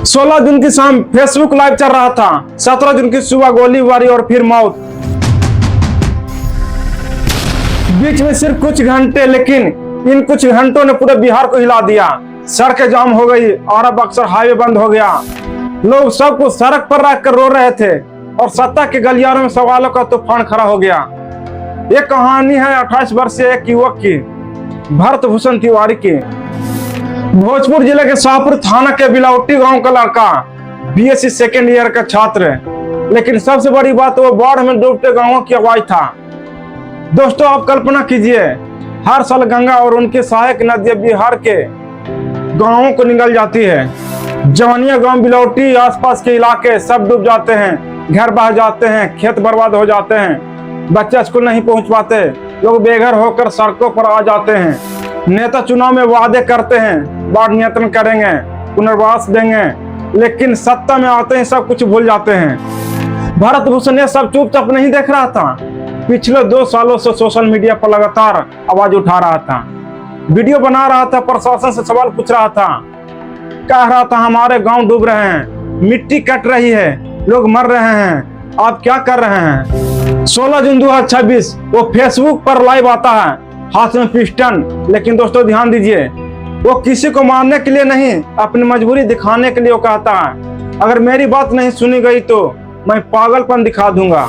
16 जून की शाम Facebook live चल रहा था। 17 जून की सुबह गोलीबारी और फिर मौत। बीच में सिर्फ कुछ घंटे, लेकिन इन कुछ घंटों ने पूरे बिहार को हिला दिया। सड़कें जाम हो गई, आरा बक्सर हाईवे बंद हो गया। लोग सबको सड़क पर रखकर रो रहे थे और सत्ता के गलियारों में सवालों का तूफान खड़ा हो गया। ये कहानी है 28 वर्षीय एक युवक की, भरत भूषण तिवारी की। भोजपुर जिले के शाहपुर थाना के बिलावटी गांव का लड़का, बीएससी सेकेंड ईयर का छात्र। लेकिन सबसे बड़ी बात, वो बाढ़ में डूबते गांवों की आवाज था। दोस्तों, आप कल्पना कीजिए, हर साल गंगा और उनकी सहायक नदियां बिहार के गांवों को निगल जाती है। जवानिया गांव, बिलौटी, आसपास के इलाके सब डूब जाते हैं, घर बह जाते हैं, खेत बर्बाद हो जाते हैं, बच्चे स्कूल नहीं पहुंच पाते, लोग बेघर होकर सड़कों पर आ जाते हैं। नेता चुनाव में वादे करते हैं, बाढ़ नियंत्रण करेंगे, पुनर्वास देंगे, लेकिन सत्ता में आते ही सब कुछ भूल जाते हैं। भरत भूषण ये सब चुपचाप नहीं देख रहा था। पिछले 2 सालों से सोशल मीडिया पर लगातार आवाज उठा रहा था, वीडियो बना रहा था, प्रशासन से सवाल पूछ रहा था, कह रहा था हमारे गांव डूब रहे हैं, मिट्टी कट रही है, लोग मर रहे हैं, आप क्या कर रहे हैं। 16 जून 2026 वो फेसबुक पर लाइव आता है, हाथ में पिस्टन। लेकिन दोस्तों ध्यान दीजिए, वो किसी को मारने के लिए नहीं, अपनी मजबूरी दिखाने के लिए वो कहता है, अगर मेरी बात नहीं सुनी गई तो मैं पागलपन दिखा दूंगा।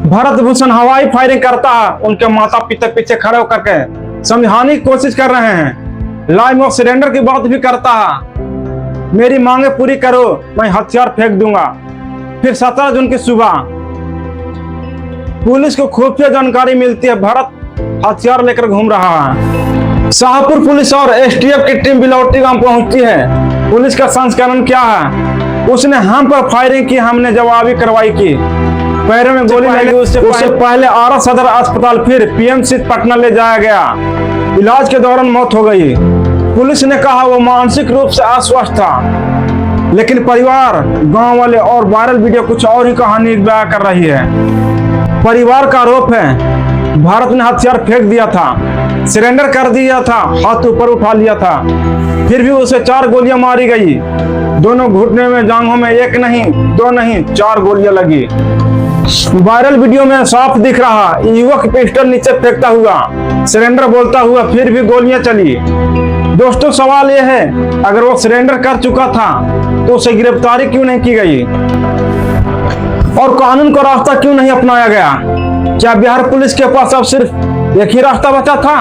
भरत भूषण हवाई फायरिंग करता है, उनके माता पिता पीछे खड़े होकर के समझाने की कोशिश कर रहे हैं। लाइव में सरेंडर की बात भी करता है, मेरी मांगे पूरी करो, मैं हथियार फेंक दूंगा। फिर 17 जून की सुबह पुलिस को खुफिया जानकारी मिलती है, भरत हथियार लेकर घूम रहा है। शाहपुर पुलिस और एसटीएफ की टीम बिलौटी गांव पहुंचती है। पुलिस का संस्करण क्या है, उसने हम पर फायरिंग की, हमने जवाबी कार्रवाई की, पैरों में गोली लगी। उससे पहले आरा सदर अस्पताल फिर पीएमसी पटना ले जाया गया। इलाज के दौरान मौत हो गई। पुलिस ने कहा वो मानसिक रूप से अस्वस्थ था, लेकिन परिवार, गांव वाले और वायरल वीडियो कुछ और ही कहानी बयां कर रही है। परिवार का आरोप है भारत ने हथियार फेंक दिया था, सरेंडर कर दिया था, हाथ ऊपर उठा लिया था, फिर भी उसे 4 गोलियां मारी गई। दोनों घुटने में, जांघों में 1 नहीं 2 नहीं 4 गोलियां लगी। वायरल वीडियो में साफ दिख रहा युवक पिस्टल नीचे फेंकता हुआ, सरेंडर बोलता हुआ, फिर भी गोलियां चली। दोस्तों, सवाल यह है, अगर वो सरेंडर कर चुका था तो उसे गिरफ्तारी क्यों नहीं की गई और कानून का रास्ता क्यों नहीं अपनाया गया। क्या बिहार पुलिस के पास अब सिर्फ एक ही रास्ता बचा था,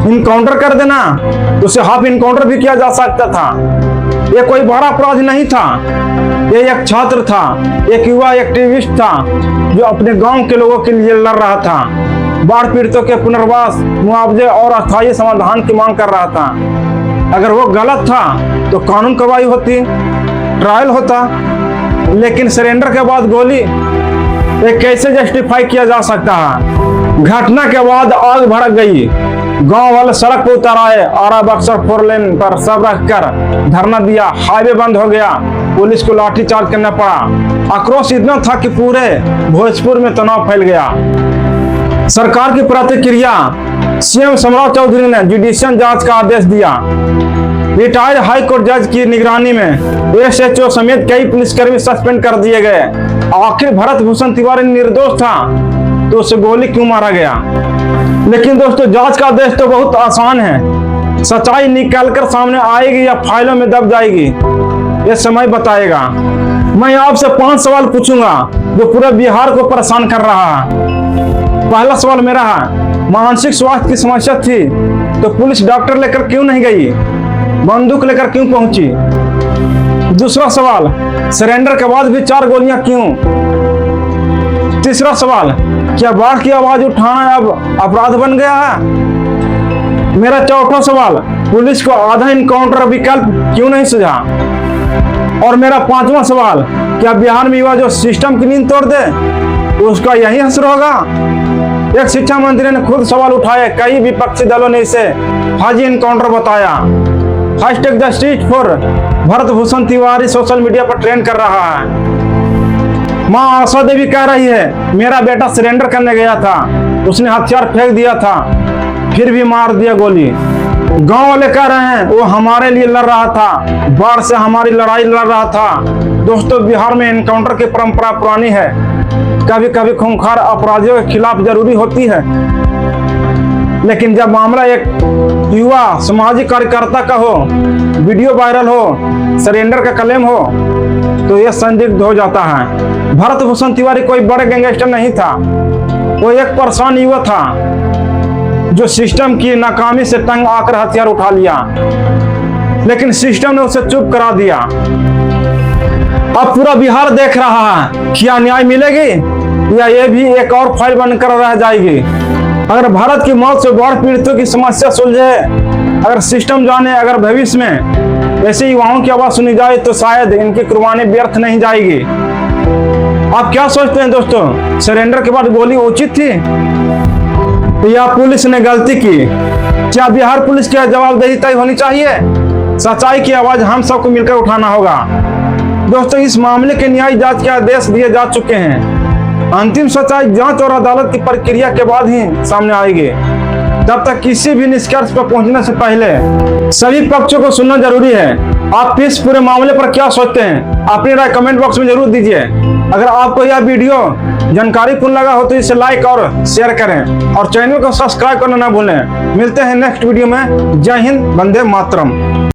इनकाउंटर कर देना। उसे हाफ इनकाउंटर भी किया जा सकता था। ये कोई बड़ा अपराध नहीं था, ये एक छात्र था, एक युवा एक्टिविस्ट था जो अपने गांव के लोगों के लिए लड़ रहा था, बाढ़ पीड़ितों के पुनर्वास, मुआवजे और अस्थायी समाधान की मांग कर रहा था। अगर वो गलत था तो कानून कार्रवाई होती, ट्रायल होता, लेकिन सरेंडर के बाद गोली, ये कैसे जस्टिफाई किया जा सकता है। घटना के बाद आग भड़क गई, गांव वाले सड़क पर उतर आए, आरा बक्सर 4 लेन पर सब रखकर धरना दिया, हाईवे बंद हो गया, पुलिस को लाठीचार्ज करना पड़ा। आक्रोश इतना था कि पूरे भोजपुर में तनाव फैल गया। सरकार की प्रतिक्रिया, सीएम सम्राट चौधरी ने जुडिशियल जांच का आदेश दिया। रिटायर्ड हाई कोर्ट जज की निगरानी में एसएचओ समेत कई पुलिसकर्मी सस्पेंड कर दिए गए। आखिर भरत भूषण तिवारी निर्दोष था तो उसे गोली क्यों मारा गया। लेकिन दोस्तों, जांच का आदेश तो बहुत आसान है, सच्चाई निकलकर सामने आएगी या फाइलों में दब जाएगी, ये समय बताएगा। मैं आपसे 5 सवाल पूछूंगा जो पूरे बिहार को परेशान कर रहा है। पहला सवाल मेरा है, मानसिक स्वास्थ्य की समस्या थी तो पुलिस डॉक्टर लेकर क्यों नहीं गई, बंदूक लेकर क्यों पहुंची। दूसरा सवाल, सरेंडर के बाद भी 4 गोलियां क्यों। तीसरा सवाल, क्या बाढ़ की आवाज उठाना अब अपराध बन गया है। मेरा चौथा सवाल, पुलिस को आधा इनकाउंटर विकल्प क्यों नहीं सुझा। और मेरा 5वां सवाल, क्या बिहार में युवा जो सिस्टम की नींद तोड़ दे उसका यही असर होगा। एक शिक्षा मंत्री ने खुद सवाल उठाए, कई विपक्षी दलों ने इसे हाजी इनकाउंटर बताया। Hashtag justice for Bharat Bhushan Tiwari social media पर ट्रेंड कर रहा है। मां आशा देवी कह रही है, मेरा बेटा सरेंडर करने गया था, उसने हथियार फेंक दिया था, फिर भी मार दिया गोली। गांव वाले कह रहे हैं वो हमारे लिए लड़ रहा था, बाढ़ से हमारी लड़ाई लड़ रहा था। दोस्तों, बिहार में एनकाउंटर की परंपरा पुरानी है। कभी कभी खूंखार अपराधियों के खिलाफ जरूरी होती है, लेकिन जब मामला एक युवा सामाजिक कार्यकर्ता का हो, वीडियो वायरल हो, सरेंडर का क्लेम हो, तो यह संदिग्ध हो जाता है। भरत भूषण तिवारी कोई बड़े गैंगस्टर नहीं था, वो एक परेशान युवा था जो सिस्टम की नाकामी से तंग आकर हथियार उठा लिया, लेकिन सिस्टम ने उसे चुप करा दिया। अब पूरा बिहार देख रहा है, क्या न्याय मिलेगी या ये भी एक और फाइल बनकर रह जाएगी। अगर भारत की मौत से बाढ़ पीड़ितों की समस्या सुलझे, अगर सिस्टम जाने, अगर भविष्य में ऐसे युवाओं की आवाज सुनी जाए, तो शायद इनकी कुर्बानी व्यर्थ नहीं जाएगी। आप क्या सोचते हैं दोस्तों, सरेंडर के बाद गोली उचित थी या पुलिस ने गलती की? क्या बिहार पुलिस की जवाबदेही तय होनी चाहिए? सच्चाई की आवाज हम सबको मिलकर उठाना होगा। दोस्तों, इस मामले के न्याय जांच के आदेश दिए जा चुके हैं। अंतिम सच्चाई जांच और अदालत की प्रक्रिया के बाद ही सामने आएगी। तब तक किसी भी निष्कर्ष पर पहुंचने से पहले सभी पक्षों को सुनना जरूरी है। आप इस पूरे मामले पर क्या सोचते हैं? अपनी राय कमेंट बॉक्स में जरूर दीजिए। अगर आपको यह वीडियो जानकारीपूर्ण लगा हो तो इसे लाइक और शेयर करें और चैनल को सब्सक्राइब करना ना भूलें। मिलते हैं नेक्स्ट वीडियो में। जय हिंद, वंदे मातरम।